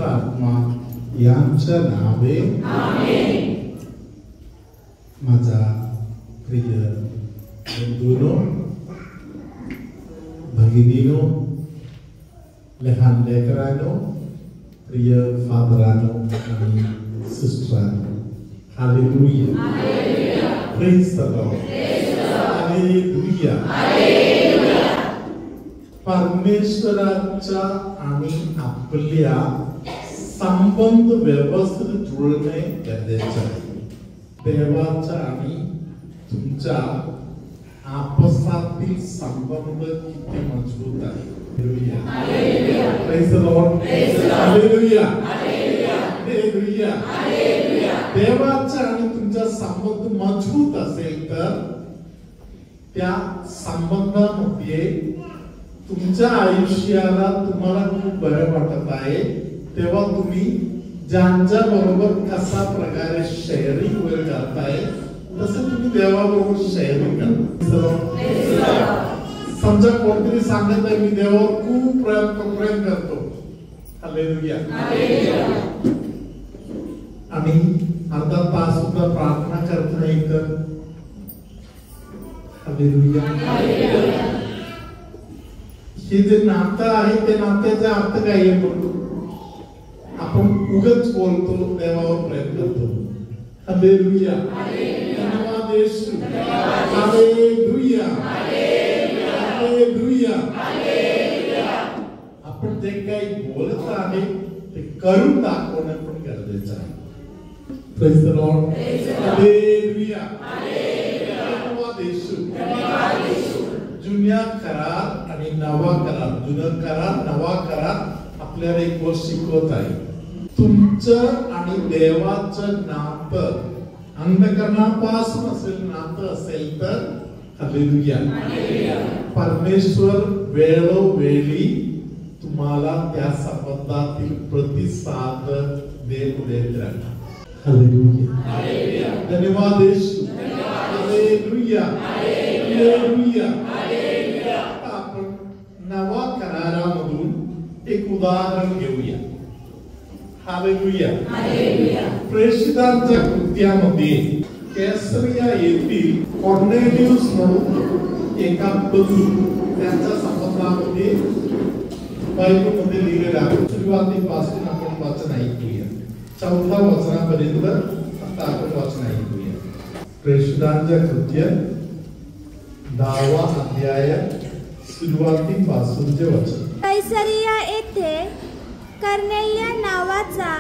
आत्मा यांच्या नावे माझा प्रिय बंधूनो भगिनीनो लहान लेकरांनो प्रिय फादरांनो आणि सिस्टरांनो hallelujah praise the lord hallelujah परमेश्वराचा आणि आपल्या संबंध व्यवस्थित जुळणे गरजेचे आहे. देवाचा आणि तुमचा आपसातील संबंध किती मजबूत आहे. Hallelujah praise the lord hallelujah hallelujah देवाचा आणि तुमचा संबंध मजबूत असेल तर त्या संबंधामध्ये तुमच्या आयुष्याला तुम्हाला खूप बरं वाटत आहे तेव्हा तुम्ही ज्यांच्या बरोबर कसा प्रकारे शेअरिंग वगैरे करताय तसं तुम्ही देवाबरोबर शेअरिंग करा. समजा कोणतरी सांगत आहे मी देवावर खूप प्रेम करतो. हालेलुया आणि अर्धा तास सुद्धा प्रार्थना करत नाही तर हालेलुया हे जे नातं आहे ते नात्याचा अर्थ काय आहे. आपण उगाच बोलतो देवावर प्रेम करतो. हालेलुया धन्यवाद येशू हालेलुया हालेलुया आपण जे काही बोलत आहे ते करून दाखवणं पण गरजेचं आहे. प्रेज द लॉर्ड हालेलुया धन्यवाद येशू जुन्या करार आणि नवा करार जुना करार नवा करार आपल्याला एक गोष्ट शिकवत आहे. तुमचं आणि देवाचं नातं अंधकरणापासून असेल नातं असेल तर हालेलुया परमेश्वर वेळोवेळी तुम्हाला त्या संबंधातील प्रतिसाद देत राहणार. हालेलुया धन्यवाद येशू हालेलुया हालेलुया आपण नवा करारामधून एक उदाहरण घेऊया. हालेलुया प्रेषितांच्या कृत्यामध्ये कैसरिया येथील कॉर्नेलियस म्हणून एका बंधू त्यांच्या संबंधामध्ये बायबलमध्ये लिहिलेलं आहे. सुरुवातीपासून आपण वाचन ऐकूया 4 वचनापर्यंत आता आपण वाचन ऐकूया. प्रेषितांच्या कृत्य 10 अध्याय सुरुवातीपासूनचे वचन. कैसरिया येथे कर्नेलिया नावाचा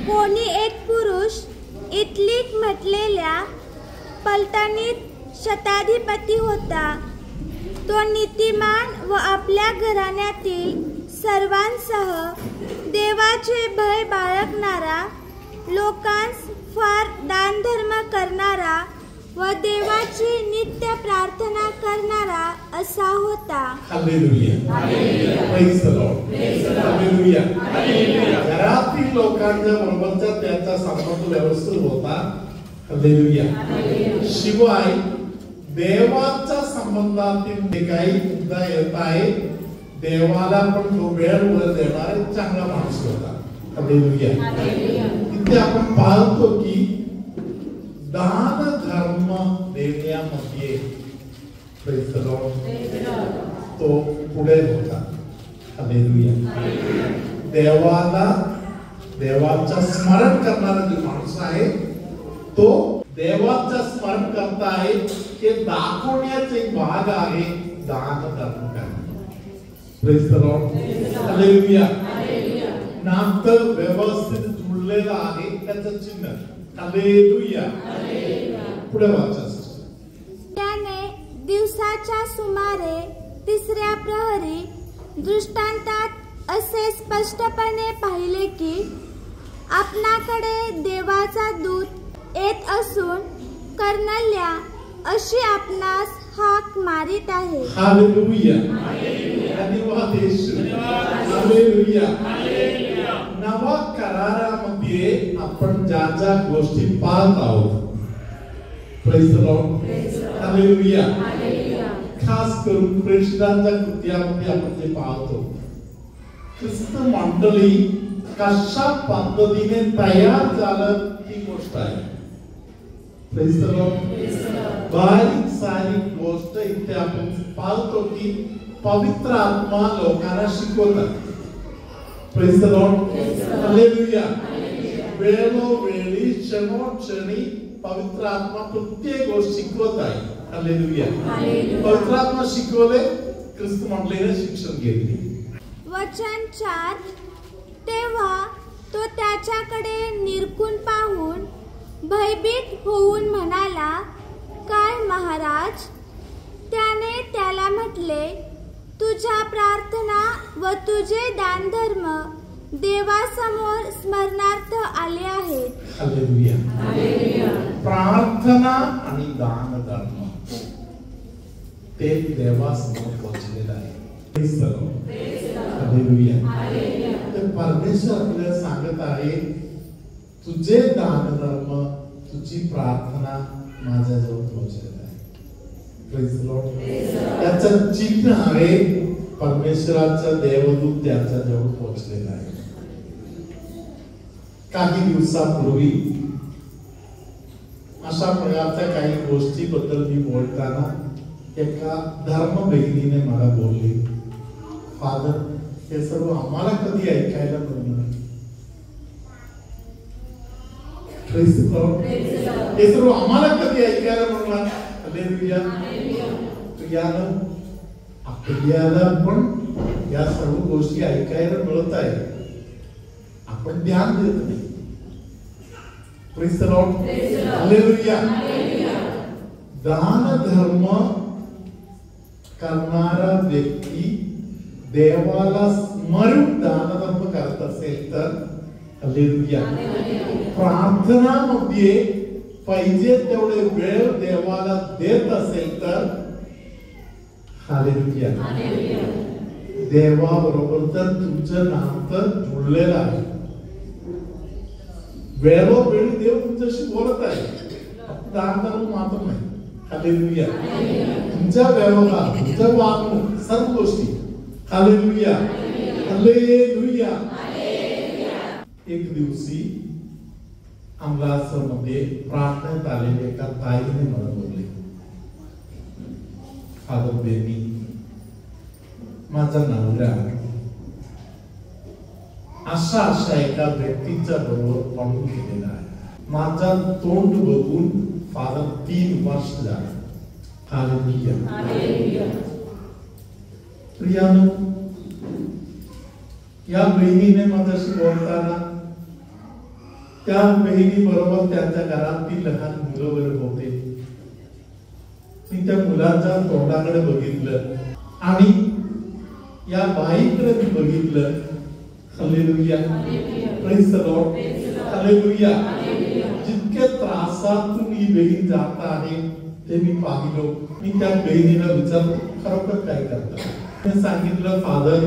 कोणी एक पुरुष इटलीत म्हटलेल्या पलटणीत शताधिपती होता. तो नीतिमान व आपल्या घराण्यातील सर्वांसह देवाचे भय बाळगणारा, लोकांस फार दानधर्म करणारा व देवाची नित्य प्रार्थना करणारा असा होता. Hallelujah praise the lord hallelujah घरातील लोकांच्या बरोबरचा त्याचा संबंध व्यवस्थित होता. हालेलुया शिवाय देवाच्या संबंधातील जे काही मुद्दा येत आहे देवाला पण तो वेळ देणारा चांगला माणूस होता. हालेलुया तिथे आपण पाहतो की दान धर्म देण्यामध्ये प्रेज द लॉर्ड तो पुढे होता. हालेलुया देवाचं स्मरण करणारा जो माणूस आहे तो देवाचं स्मरण करत आहे हे दाखवण्याचा एक भाग आहे दान धर्म करणे. प्रेज द लॉर्ड हालेलुया नातं व्यवस्थित जुळलेलं आहे त्याचं चिन्ह. हालेलुया पुढे वाचा. त्याने दिवसाच्या सुमारे 3ऱ्या प्रहरी दृष्टांतात असे स्पष्टपणे पाहिले की आपणाकडे देवाचा दूत येत असून कर्नेलिया अशी आपणास हाक मारित आहे. हालेलुया धन्यवाद येशू हालेलुया नवा करारामध्ये आपण ज्या ज्या गोष्टी पाहत आहोत प्रेज द लॉर्ड हालेलुया खास करून प्रेषितांच्या कृत्यामध्ये आपण जे पाहतो ख्रिस्त मंडळी कशा पद्धतीने तयार झालं ही गोष्ट आहे. Praise the Lord. बारीक सारीक गोष्ट इथे आपण पाहतो की पवित्र आत्मा लोकांना शिकवतात. Praise the lord. हालेलुया. वेळोवेळी क्षणोक्षणी पवित्र आत्मा प्रत्येक गोष्ट शिकवत आहे. हालेलुया. पवित्र आत्मा शिकवले, ख्रिस्त मंडळीने शिक्षण घेतले. वचन 4. तेव्हा तो त्याच्याकडे निरखून पाहून भयभीत होऊन म्हणाला, काय महाराज? त्याने त्याला म्हटले, तुझ्या प्रार्थना व तुझे दानधर्म देवासमोर स्मरणार्थ आले आहेत. हालेलुया. प्रार्थना आणि दानधर्म ते देवासमोर पोहोचलेलं आहे. हालेलुया. तर परमेश्वर आपल्याला सांगत आहे, तुझे दानधर्म, तुझी प्रार्थना माझ्याजवळ पोहोचलेला आहे. Praise the Lord. त्याचं चिन्ह आहे परमेश्वराचा देवदूत त्याच्याजवळ पोहोचलेला आहे. काही दिवसापूर्वी अशा प्रकारच्या काही गोष्टीबद्दल मी बोलताना एका धर्म बहिणीने मला बोलले, फादर हे सर्व आम्हाला कधी ऐकायला मिळणार? हे सर्व आम्हाला कधी ऐकायला मिळणार? हालेलुया. आपल्याला पण या सर्व गोष्टी ऐकायला मिळत आहे, आपण ध्यान देत नाही. Praise the lord. हालेलुया. दान धर्म करणारा व्यक्ती देवाला स्मरून दान धर्म करत असेल तर हालेलुया. प्रार्थनामध्ये पाहिजे तेवढे वेळ देवाला देत असेल तर हालेलुया. देवाबरोबर तर तुमचं नातं जुळलेलं आहे. वेळोवेळी देव तुमच्याशी बोलत आहे, दान धर्म मात्र नाही. हालेलुया. तुमच्या व्यवहार, तुमचं वागणूक, सर्व गोष्टी. हालेलुया. हालेलुया. एक दिवशी अमलासमध्ये प्रार्थनेत आलेले एका ताईने मला बोलले, फादर बेनी, माझा नवरा अशा एका व्यक्तीच्या बरोबर पडून गेलेला आहे. माझा तोंड बघून फादर 3 वर्ष झाले. हालेलुया. प्रियानो, या बहिणीने माझ्याशी बोलताना त्या बहिणी बरोबर त्यांच्या घरातील लहान मुलं वगैरे होते. मी त्या मुलाच्या तोंडाकडे बघितलं आणि या बाईकडे मी बघितलं. Hallelujah. Praise the lord. Hallelujah. जितके त्रासातून ही बहीण जात आहे ते मी पाहिलो. मी त्या बहिणीला विचारलो, खरोखर काय करता? मी सांगितलं, फादर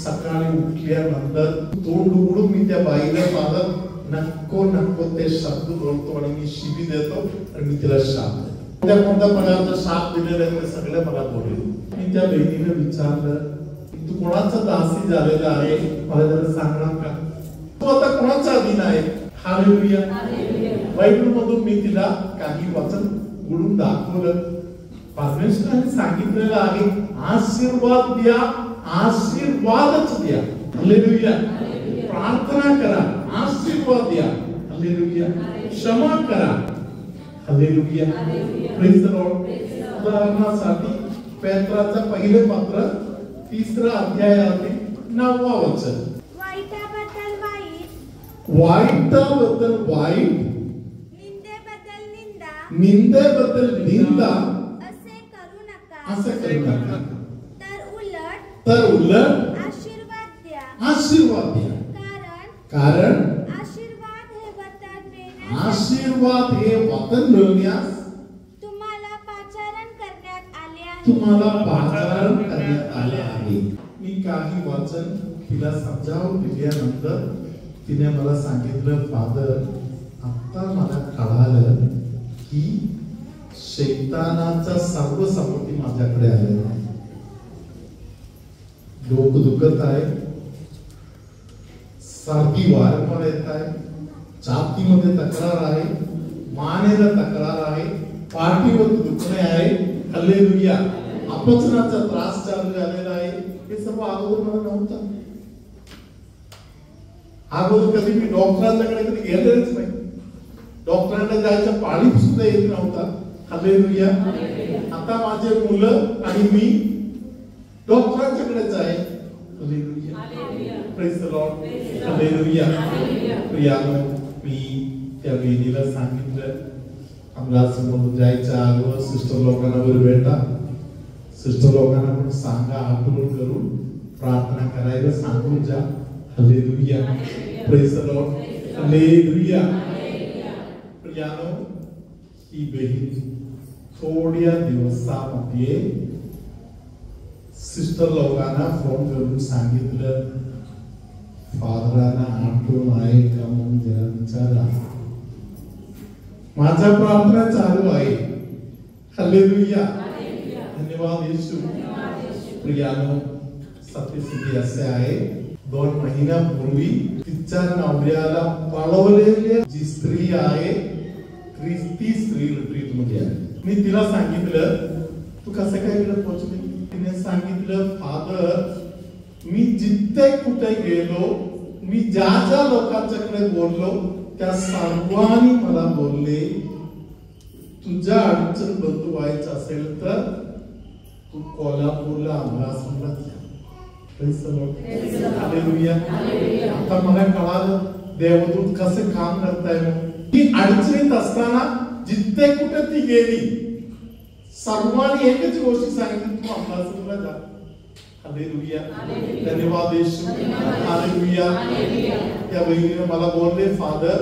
सकाळी उठल्यानंतर तोंड उघडून मी त्या बाईला, फादर नको नको ते शब्द बोलतो आणि मी शिवी देतो आणि मी तिला शाप देतो. कोणत्या प्रकारचा शाप दिलेला आहे ते सगळं मला बोलले. मी त्या बहिणीला विचारलं, तू कोणाचा दासी झालेला आहे, मला जरा सांगणार का? तू आता कोणाचा अधीन आहे? हालेलुया. बायबल मधून मी तिला काही वचन उघडून दाखवलं. परमेश्वराने सांगितलेलं आहे, आशीर्वाद द्या, आशीर्वादच द्या. हालेलुया. प्रार्थना करा, आशीर्वाद द्या. हालेलुया. क्षमा करा. हालेलुया. Praise the Lord. उदाहरणासाठी पेत्राचं पहिले पत्र 3 अध्यायातील 9 वचन. वाईटाबद्दल वाईट, वाईटाबद्दल वाईट, निंदेबद्दल निंदा, निंदेबद्दल निंदा असे करू नका. असं करू नका. तर उलट आशीर्वाद द्या. आशीर्वाद द्या. कारण आशीर्वाद हे वचन मिळवण्यास तुम्हाला पाचारण करण्यात आले आहे. तुम्हाला पाचारण करण्यात आले आहे. मी काही वचन तिला समजावून दिल्यानंतर तिने मला सांगितलं, फादर आता मला कळालं की शैतानाचा सर्व संपत्ती माझ्याकडे आलेला आहे. डोकं दुखत आहे, सर्दी वारंवार येत आहे, छातीमध्ये तक्रार आहे, मानेला तक्रार आहे, पाठीवर दुखणे आहे, हालेलुया, अपचनाचा त्रास चालू झालेला आहे. हे सर्व अगोदर मला नव्हतं. अगोदर कधी मी डॉक्टरांकडे कधी गेलेच नाही. डॉक्टरांना जायचा पाळी सुद्धा येत नव्हता. हालेलुया. आता माझे मुलं आणि मी डॉक्टरांच्याकडेच आहे. Hallelujah. Praise the lord. Hallelujah. प्रियानो, मी त्या बहिणीला सांगितलं आम्हाला समोर जायचं अगोदर सिस्टर लोकांना वर भेटा, सिस्टर लोकांना पण सांगा, आठवण करून प्रार्थना करायला सांगून जा. Hallelujah. Praise the lord. Hallelujah. प्रियानो, ही बहीण थोड्या दिवसामध्ये सिस्टर लोकांना फोन करून सांगितलं, फादरांना आठवण आहे का म्हणून जरा विचारा. माझा प्रार्थना चालू आहे. हालेलुया. धन्यवाद येशू. प्रियानो, सत्यस्थिती असे आहे, 2 महिन्यापूर्वी तिच्या नवऱ्याला पळवलेली जी स्त्री आहे ती स्त्री रिट्रीट मध्ये आहे. मी तिला सांगितलं, तू कसं काय इकडे पोहोचली? तिने सांगितलं, फादर, मी जिथे कुठे गेलो, मी ज्या ज्या लोकांच्याकडे बोललो त्या सर्वांनी मला बोलले, तुझ्या अडचण बंद व्हायचं असेल तर तू कोल्हापूरला आमरासला जा. हालेलुया. आता मला कळालं देवदूत कसं काम करताय. ही अडचणीत असताना जिथे कुठे ती गेली, सर्वांनी एकच गोष्ट सांगितली, तू आमरासला जा. हालेलुया. धन्यवाद येशू. हालेलुया. त्या बहिणीने मला बोलले, फादर,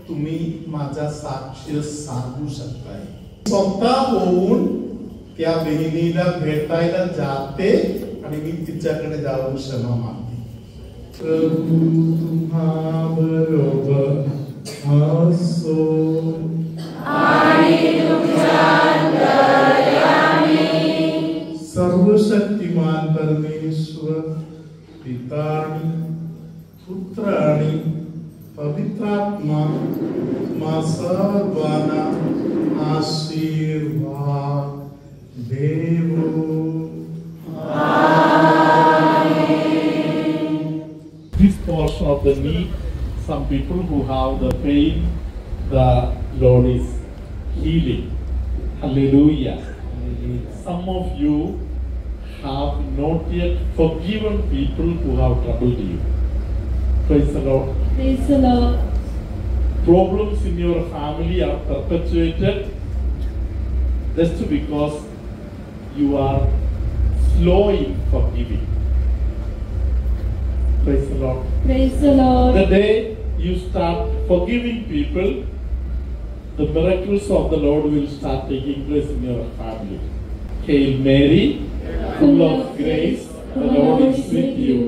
तुम्ही माझा साक्ष सांगू शकताय. स्वतः होऊन त्या बहिणीला भेटायला जाते आणि मी तिच्याकडे जाऊन क्षमा मागते. प्रभू तुम्हा बरोबर असो आणि तुमच्या दयाने सर्वशक्तिमान परमेश्वर पिता आणि पुत्र आणि पवित्र आत्मा तुम्हा सर्वांना आशीर्वाद देवो. This portion of the knee, some people who have the pain, the Lord is healing. Hallelujah. Some of you have not yet forgiven people who have troubled you. Praise the Lord. Praise the Lord. Problems in your family are perpetuated just because you are slow in forgiving. Praise the Lord. Praise the Lord. The day you start forgiving people, the miracles of the Lord will start taking place in your family. Hail Mary, full of grace, the Lord is with you.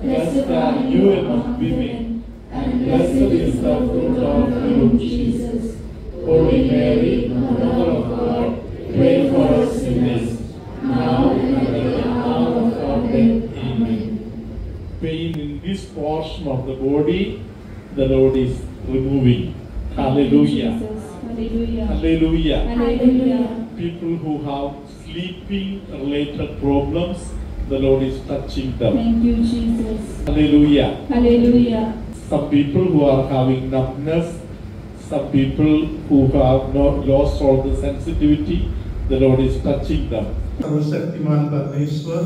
Blessed are you among women, and blessed is the fruit of your womb, Jesus. Holy Mary, Mother of God, pray for us sinners, now and at the hour of our death. Amen. Pain in this portion of the body, the Lord is removing. Hallelujah. Hallelujah. Hallelujah. Hallelujah. People who have sleeping related problems, the Lord is touching them. Thank you, Jesus. Hallelujah. Hallelujah. Some people who are having numbness, some people who have not lost all the sensitivity, the Lord is touching them. सर्वशक्तिमान परमेश्वर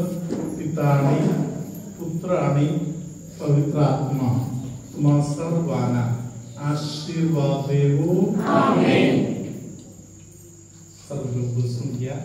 पिता आणि पुत्र आणि पवित्र आत्मा तुम्हा सर्वांना आशीर्वाद देवो. आमेन. सर्व बसून घ्या.